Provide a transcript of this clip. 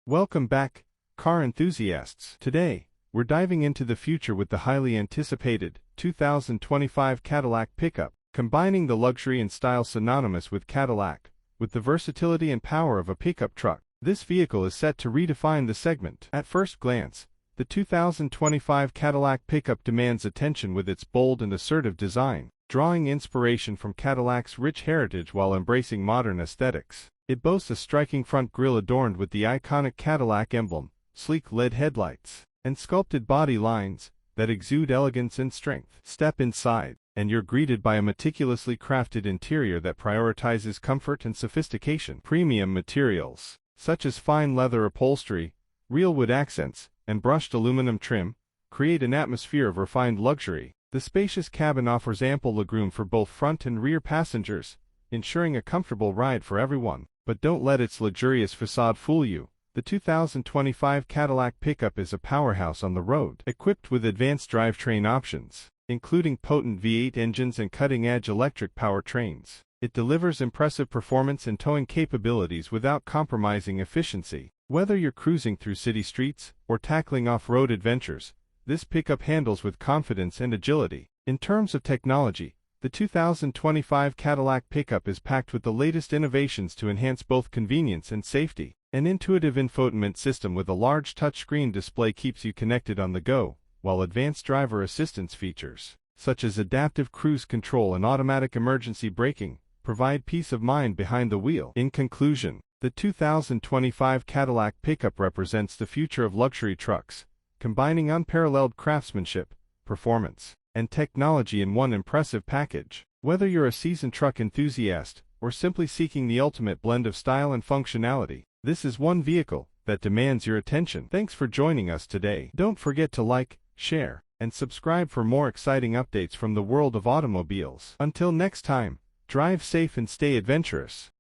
Welcome back, car enthusiasts. Today, we're diving into the future with the highly anticipated 2025 Cadillac Pickup, combining the luxury and style synonymous with Cadillac, with the versatility and power of a pickup truck. This vehicle is set to redefine the segment. At first glance, the 2025 Cadillac Pickup demands attention with its bold and assertive design, drawing inspiration from Cadillac's rich heritage while embracing modern aesthetics. It boasts a striking front grille adorned with the iconic Cadillac emblem, sleek LED headlights, and sculpted body lines that exude elegance and strength. Step inside, and you're greeted by a meticulously crafted interior that prioritizes comfort and sophistication. Premium materials, such as fine leather upholstery, real wood accents, and brushed aluminum trim, create an atmosphere of refined luxury. The spacious cabin offers ample legroom for both front and rear passengers, ensuring a comfortable ride for everyone. But don't let its luxurious facade fool you. The 2025 Cadillac Pickup is a powerhouse on the road. Equipped with advanced drivetrain options, including potent V8 engines and cutting-edge electric powertrains, it delivers impressive performance and towing capabilities without compromising efficiency. Whether you're cruising through city streets or tackling off-road adventures, this pickup handles with confidence and agility. In terms of technology, the 2025 Cadillac Pickup is packed with the latest innovations to enhance both convenience and safety. An intuitive infotainment system with a large touchscreen display keeps you connected on the go, while advanced driver assistance features, such as adaptive cruise control and automatic emergency braking, provide peace of mind behind the wheel. In conclusion, the 2025 Cadillac Pickup represents the future of luxury trucks, combining unparalleled craftsmanship, performance, and technology in one impressive package. Whether you're a seasoned truck enthusiast or simply seeking the ultimate blend of style and functionality, this is one vehicle that demands your attention. Thanks for joining us today. Don't forget to like, share, and subscribe for more exciting updates from the world of automobiles. Until next time, drive safe and stay adventurous.